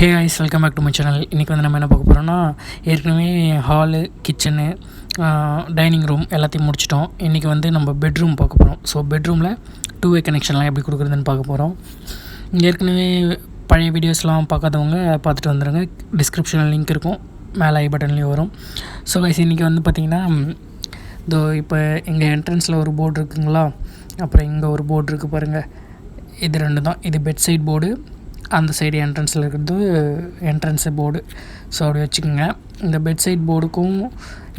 Hey guys welcome back to my channel. இன்றைக்கி வந்து நம்ம என்ன பார்க்க போகிறோம்னா, ஏற்கனவே ஹாலு, கிச்சனு, டைனிங் ரூம் எல்லாத்தையும் முடிச்சிட்டோம். இன்றைக்கி வந்து நம்ம பெட்ரூம் பார்க்க போகிறோம். ஸோ பெட்ரூமில் 2 வே கனெக்ஷன்லாம் எப்படி கொடுக்குறதுன்னு பார்க்க போகிறோம். ஏற்கனவே பழைய வீடியோஸ்லாம் பார்க்காதவங்க பார்த்துட்டு வந்துடுங்க. டிஸ்கிரிப்ஷனில் லிங்க் இருக்கும், மேலே ஐ பட்டன்லேயும் வரும். ஸோ கைஸ் இன்றைக்கி வந்து பார்த்திங்கன்னா, இதோ இப்போ எங்கள் என்ட்ரன்ஸில் ஒரு போர்டு இருக்குங்களா, அப்புறம் இங்கே ஒரு போர்டு இருக்குது பாருங்கள். இது ரெண்டு தான். இது பெட் சைட் போர்டு, அந்த சைடு என்ட்ரன்ஸில் இருக்கிறது என்ட்ரன்ஸு போர்டு. ஸோ அப்படி வச்சுக்கோங்க. இந்த பெட் சைட் போர்டுக்கும்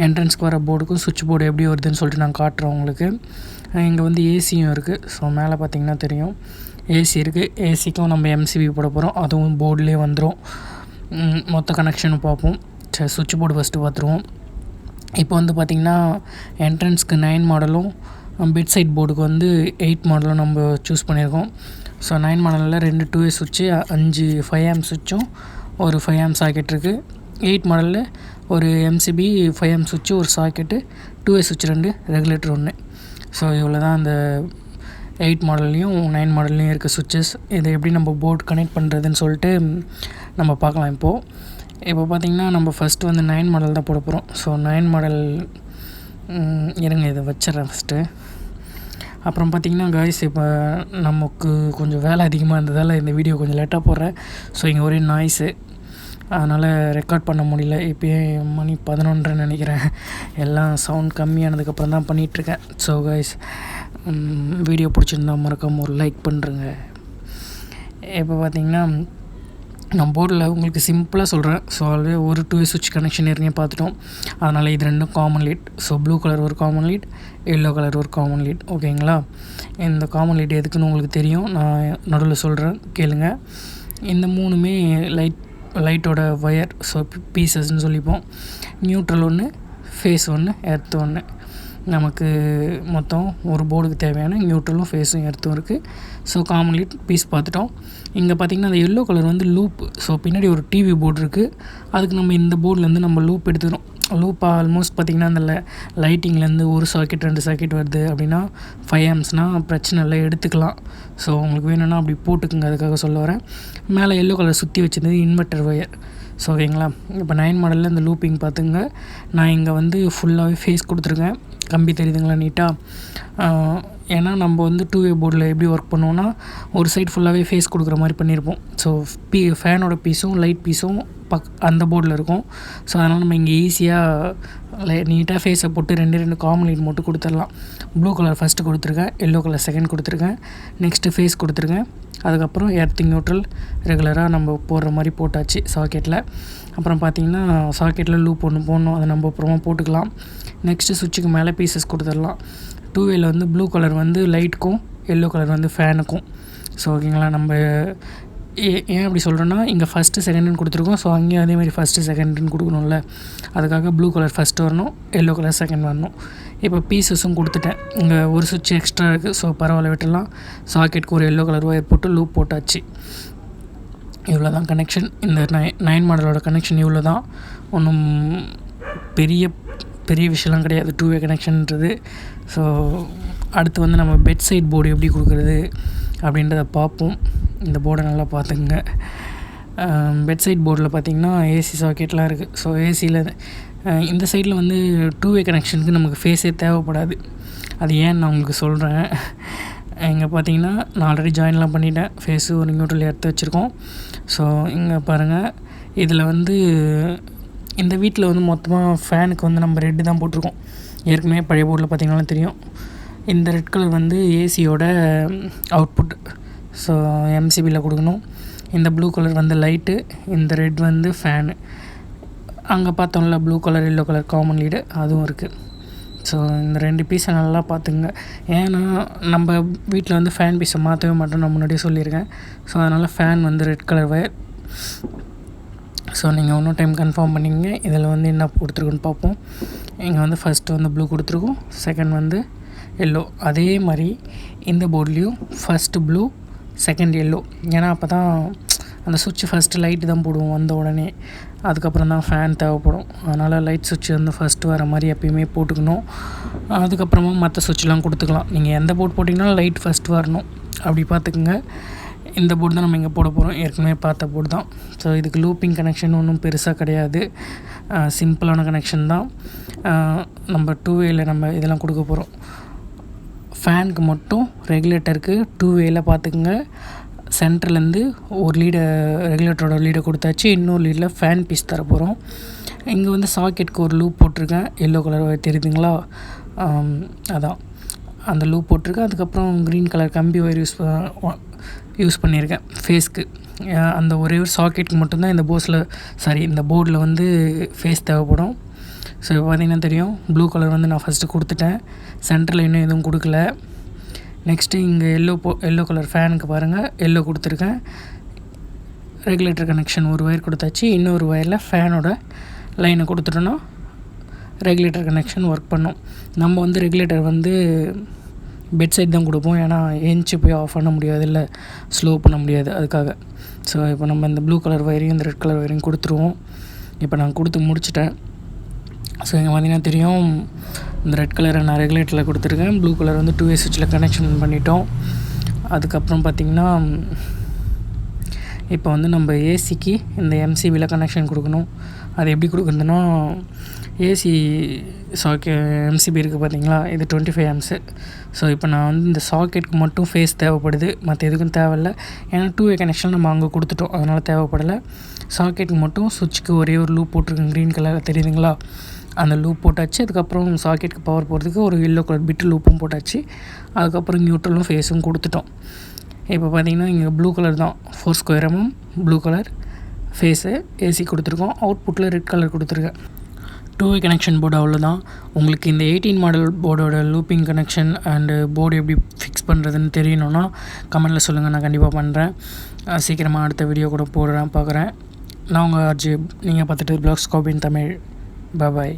என்ட்ரன்ஸ்க்கு வர போர்டுக்கும் சுவிட்ச் போர்டு எப்படி வருதுன்னு சொல்லிட்டு நான் காட்டுறேன் உங்களுக்கு. இங்கே வந்து ஏசியும் இருக்குது. ஸோ மேலே பார்த்திங்கன்னா தெரியும், ஏசி இருக்குது. ஏசிக்கும் நம்ம எம்சிபி போட போகிறோம், அதுவும் போர்ட்லேயே வந்துடும். மொத்த கனெக்ஷனும் பார்ப்போம். சரி, சுவிட்ச் போர்டு ஃபஸ்ட்டு பார்த்துருவோம். இப்போ வந்து பார்த்திங்கன்னா என்ட்ரன்ஸ்க்கு 9 மாடலும், பெட் சைட் போர்டுக்கு வந்து 8 மாடலும் நம்ம சூஸ் பண்ணியிருக்கோம். ஸோ 9 மாடலில் 2 2 வே சுவிட்சு, 5 5 ஆம்ப் சுவிட்சும், ஒரு 5 ஆம்ப் சாக்கெட் இருக்குது. 8 மாடலில் ஒரு எம்சிபி, 5 ஆம்ப் சுவிட்சு, ஒரு சாக்கெட்டு, 2 வே சுவிட்ச் 2, ரெகுலேட்டர் 1. ஸோ இவ்வளோ தான் அந்த 8 மாடல்லையும் 9 மாடல்லையும் இருக்க சுவிட்சஸ். இதை எப்படி நம்ம போர்டு கனெக்ட் பண்ணுறதுன்னு சொல்லிட்டு நம்ம பார்க்கலாம். இப்போ பார்த்திங்கன்னா நம்ம ஃபஸ்ட்டு வந்து 9 மாடல் தான் போட போகிறோம். ஸோ 9 மாடல் இருங்க, இதை வச்சிட்றேன் ஃபஸ்ட்டு. அப்புறம் பார்த்திங்கன்னா காய்ஸ், இப்போ நமக்கு கொஞ்சம் வேலை அதிகமாக இருந்ததால் இந்த வீடியோ கொஞ்சம் லேட்டாக போடுறேன். ஸோ இங்கே ஒரே நாய்ஸு, அதனால் ரெக்கார்ட் பண்ண முடியல. இப்போயே மணி 11 நினைக்கிறேன். எல்லாம் சவுண்ட் கம்மியானதுக்கப்புறம் தான் பண்ணிகிட்ருக்கேன். ஸோ காய்ஸ், வீடியோ பிடிச்சிருந்தா மறக்காமல் ஒரு லைக் பண்ணுறேங்க. இப்போ பார்த்திங்கன்னா நான் போர்டில் உங்களுக்கு சிம்பிளாக சொல்கிறேன். ஸோ ஆல்ரெடி ஒரு 2 வே சுவிட்ச் கனெக்ஷன் ஏற்கனவே பார்த்துட்டோம். அதனால் இது ரெண்டும் common lead. So blue colour ஒரு காமன் லீட், எல்லோ கலர் ஒரு காமன் லீட். ஓகேங்களா? இந்த காமன் லீட் எதுக்குன்னு உங்களுக்கு தெரியும், நான் நடுவில் சொல்கிறேன், கேளுங்க. இந்த 3மே லைட்டோட ஒயர். ஸோ பீசஸ்ன்னு சொல்லிப்போம். Neutral 1, phase 1, earth 1. நமக்கு மொத்தம் ஒரு போர்டுக்கு தேவையான நியூட்ரலும் ஃபேஸும் எர்த்தும் இருக்குது. ஸோ காமன் லீட் பீஸ் பார்த்துட்டோம். இங்கே பார்த்திங்கன்னா அந்த எல்லோ கலர் வந்து லூப். ஸோ பின்னாடி ஒரு டிவி போர்டு இருக்குது. அதுக்கு நம்ம இந்த போர்ட்லேருந்து நம்ம லூப் எடுத்துக்கிறோம். லூப் ஆல்மோஸ்ட் பார்த்திங்கன்னா அந்த லைட்டிங்லேருந்து ஒரு சாக்கெட் 2 சாக்கெட் வருது அப்படின்னா 5 ஆம்ப்ஸ்னால் பிரச்சனை இல்லை, எடுத்துக்கலாம். ஸோ உங்களுக்கு வேணும்னா அப்படி போட்டுக்குங்க, அதுக்காக சொல்ல வரேன். மேலே எல்லோ கலர் சுற்றி வச்சுருந்தது இன்வெர்ட்டர் ஒயர். ஸோ ஓகேங்களா? இப்போ 9 மாடலில் இந்த லூப்பிங் பார்த்துங்க. நான் இங்கே வந்து ஃபுல்லாகவே ஃபேஸ் கொடுத்துருக்கேன். கம்பி தெரியுதுங்களா நீட்டாக? ஏன்னா நம்ம வந்து 2 வே போர்டில் எப்படி ஒர்க் பண்ணுவோன்னா, ஒரு சைடு ஃபுல்லாகவே ஃபேஸ் கொடுக்குற மாதிரி பண்ணியிருப்போம். ஸோ ஃபேனோட பீஸும் லைட் பீஸும் அந்த போர்டில் இருக்கும். ஸோ அதனால் நம்ம இங்கே ஈஸியாக நீட்டாக ஃபேஸை போட்டு 2 காமன் லைட் மட்டும் கொடுத்துடலாம். ப்ளூ கலர் ஃபஸ்ட்டு கொடுத்துருக்கேன், எல்லோ கலர் செகண்ட் கொடுத்துருக்கேன், நெக்ஸ்ட்டு ஃபேஸ் கொடுத்துருக்கேன். அதுக்கப்புறம் எர்த்திங் நியூட்ரல் ரெகுலராக நம்ம போடுற மாதிரி போட்டாச்சு சாக்கெட்டில். அப்புறம் பார்த்திங்கன்னா சாக்கெட்டில் லூப் ஒன்று போடணும், அதை நம்ம அப்புறமா போட்டுக்கலாம். நெக்ஸ்ட்டு சுவிட்சுக்கு மேலே பீசஸ் கொடுத்துடலாம். 2 வேல வந்து ப்ளூ கலர் வந்து லைட்டுக்கும், எல்லோ கலர் வந்து ஃபேனுக்கும். ஸோ ஓகேங்களா? நம்ம ஏன் அப்படி சொல்கிறேன்னா, இங்கே ஃபஸ்ட்டு செகண்டுன்னு கொடுத்துருக்கோம். ஸோ அங்கேயும் அதேமாதிரி ஃபஸ்ட்டு செகண்டுன்னு கொடுக்கணும்ல, அதுக்காக ப்ளூ கலர் ஃபஸ்ட்டு வரணும், எல்லோ கலர் செகண்ட் வரணும். இப்போ பீசஸும் கொடுத்துட்டேன். இங்கே ஒரு சுவிட்ச் எக்ஸ்ட்ரா இருக்குது. ஸோ பரவாயில்ல, விட்டுடலாம். சாக்கெட்டுக்கு ஒரு எல்லோ கலர் ஒயர் போட்டு லூப் போட்டாச்சு. இவ்வளோ தான் கனெக்ஷன். இந்த 9 மாடலோட கனெக்ஷன் இவ்வளோ தான். ஒன்றும் பெரிய விஷயம்லாம் கிடையாது 2 வே கனெக்ஷன்ன்றது. ஸோ அடுத்து வந்து நம்ம பெட் சைட் போர்டு எப்படி கொடுக்குறது அப்படின்றத பார்ப்போம். இந்த போர்டை நல்லா பார்த்துக்குங்க. பெட் சைட் போர்டில் பார்த்திங்கன்னா ஏசி சாக்கெட்லாம் இருக்குது. ஸோ ஏசியில் இந்த சைடில் வந்து 2 வே கனெக்ஷனுக்கு நமக்கு ஃபேஸே தேவைப்படாது. அது ஏன்னு நான் உங்களுக்கு சொல்கிறேன். இங்கே பார்த்திங்கன்னா நான் ஆல்ரெடி ஜாயின்லாம் பண்ணிட்டேன். ஃபேஸு ஒரு நியூட்ரல் எடுத்து வச்சுருக்கோம். ஸோ இங்கே பாருங்கள், இதில் வந்து இந்த வீட்டில் வந்து மொத்தமாக ஃபேனுக்கு வந்து நம்ம ரெட்டு தான் போட்டிருக்கோம். ஏற்கனவே பழைய போர்டில் பார்த்திங்கனாலும் தெரியும். இந்த ரெட் கலர் வந்து ஏசியோட அவுட்புட். ஸோ எம்சிபியில் கொடுக்கணும். இந்த ப்ளூ கலர் வந்து லைட்டு, இந்த ரெட் வந்து ஃபேனு. அங்கே பார்த்தோம்ல blue colour yellow colour common lead, அதுவும் இருக்குது. ஸோ இந்த 2 பீஸை நல்லா பார்த்துங்க. ஏன்னா நம்ம வீட்டில் வந்து ஃபேன் பீஸை மாற்றவே மாட்டோம், நான் முன்னாடியே சொல்லியிருக்கேன். ஸோ அதனால் ஃபேன் வந்து ரெட் கலர் ஒயர். ஸோ நீங்கள் இன்னும் டைம் கன்ஃபார்ம் பண்ணிங்க. இதில் வந்து என்ன கொடுத்துருக்குன்னு பார்ப்போம். இங்கே வந்து ஃபஸ்ட்டு வந்து ப்ளூ கொடுத்துருக்கோம், செகண்ட் வந்து எல்லோ. அதே மாதிரி இந்த போர்ட்லேயும் ஃபஸ்ட்டு ப்ளூ, செகண்ட் எல்லோ. ஏன்னா அப்போ தான் அந்த சுவிட்ச் ஃபஸ்ட்டு லைட்டு தான் போடுவோம் வந்த உடனே, அதுக்கப்புறம் தான் ஃபேன் தேவைப்படும். அதனால் லைட் சுவிட்ச் வந்து ஃபஸ்ட்டு வர மாதிரி எப்பயுமே போட்டுக்கணும். அதுக்கப்புறமா மற்ற சுவிட்ச்லாம் கொடுத்துக்கலாம். நீங்கள் எந்த போர்ட் போட்டிங்கனாலும் லைட் ஃபஸ்ட்டு வரணும், அப்படி பார்த்துக்குங்க. இந்த போர்டு தான் நம்ம இங்கே போட போகிறோம், ஏற்கனவே பார்த்த போர்டு தான். ஸோ இதுக்கு லூப்பிங் கனெக்ஷன் ஒன்றும் பெருசாக கிடையாது, சிம்பிளான கனெக்ஷன் தான். நம்ம 2வேயில் நம்ம இதெல்லாம் கொடுக்க போகிறோம். ஃபேனுக்கு மட்டும் ரெகுலேட்டருக்கு 2வேயில் பார்த்துக்குங்க. சென்டர்லேருந்து ஒரு ரெகுலேட்டரோட லீடை கொடுத்தாச்சு, இன்னொரு லீடில் ஃபேன் பீஸ் தர போகிறோம். இங்கே வந்து சாக்கெட்டுக்கு ஒரு லூப் போட்டிருக்கேன், எல்லோ கலர் தெரியுதுங்களா, அதான் அந்த லூப் போட்டிருக்கேன். அதுக்கப்புறம் க்ரீன் கலர் கம்பி ஒயர் யூஸ் பண்ணியிருக்கேன் ஃபேஸ்க்கு. அந்த ஒரே ஒரு சாக்கெட்டுக்கு மட்டும்தான் இந்த போர்டில் வந்து ஃபேஸ் தேவைப்படும். ஸோ இப்போ பார்த்திங்கன்னா தெரியும், ப்ளூ கலர் வந்து நான் ஃபஸ்ட்டு கொடுத்துட்டேன், சென்டரில் இன்னும் எதுவும் கொடுக்கல. நெக்ஸ்ட்டு இங்கே எல்லோ கலர் ஃபேனுக்கு பாருங்கள், எல்லோ கொடுத்துருக்கேன். ரெகுலேட்டர் கனெக்ஷன் ஒரு ஒயர் கொடுத்தாச்சு, இன்னொரு ஒயரில் ஃபேனோட லைனை கொடுத்துட்டோன்னா ரெகுலேட்டர் கனெக்ஷன் ஒர்க் பண்ணோம். நம்ம வந்து ரெகுலேட்டர் வந்து பெட் சைட் தான் கொடுப்போம், ஏன்னா ஏஞ்சி போய் ஆஃப் பண்ண முடியாது, இல்லை ஸ்லோ பண்ண முடியாது, அதுக்காக. ஸோ இப்போ நம்ம இந்த ப்ளூ கலர் ஒயரையும் இந்த ரெட் கலர் ஒயரையும் கொடுத்துருவோம். இப்போ நான் கொடுத்து முடிச்சிட்டேன். ஸோ இங்கே பார்த்திங்கன்னா தெரியும், இந்த ரெட் கலரை நான் ரெகுலேட்டரில் கொடுத்துருக்கேன், ப்ளூ கலர் வந்து 2வே ஸ்விட்சில் கனெக்ஷன் பண்ணிட்டோம். அதுக்கப்புறம் பார்த்திங்கன்னா இப்போ வந்து நம்ம ஏசிக்கு இந்த எம்சிபியில் கனெக்ஷன் கொடுக்கணும். அது எப்படி கொடுக்குறதுன்னா, ஏசி எம்சிபி இருக்குது பார்த்திங்களா, இது 25 ஆம்ஸு. ஸோ இப்போ நான் வந்து இந்த சாக்கெட்டுக்கு மட்டும் ஃபேஸ் தேவைப்படுது, மற்ற எதுக்கும் தேவையில்லை, ஏன்னா 2வே கனெக்ஷன் நம்ம அங்கே கொடுத்துட்டோம், அதனால் தேவைப்படலை. சாக்கெட்டுக்கு மட்டும் சுவிட்சுக்கு ஒரே ஒரு லூப் போட்டிருக்கேன், க்ரீன் கலர் தெரியுதுங்களா, அந்த லூப் போட்டாச்சு. அதுக்கப்புறம் சாக்கெட்டுக்கு பவர் போகிறதுக்கு ஒரு எல்லோ கலர் பிட்டு லூப்பும் போட்டாச்சு. அதுக்கப்புறம் நியூட்ரலும் ஃபேஸும் கொடுத்துட்டோம். இப்போ பார்த்திங்கன்னா இங்கே ப்ளூ கலர் தான், 4 square blue colour phase AC கொடுத்துருக்கோம். அவுட்புட்டில் ரெட் கலர் கொடுத்துருக்கேன். 2வே கனெக்ஷன் போர்டு அவ்வளோதான். உங்களுக்கு இந்த 18 மாடல் போர்டோட லூப்பிங் கனெக்ஷன் அண்டு போர்டு எப்படி ஃபிக்ஸ் பண்ணுறதுன்னு தெரியணுன்னா கமெண்ட்டில் சொல்லுங்கள், நான் கண்டிப்பாக பண்ணுறேன். சீக்கிரமாக அடுத்த வீடியோ கூட பார்க்குறேன். நான் உங்கள் ஆர்ஜே, நீங்கள் பார்த்துட்டு ப்ளாக் ஸ்கோபின் தமிழ். பாய்.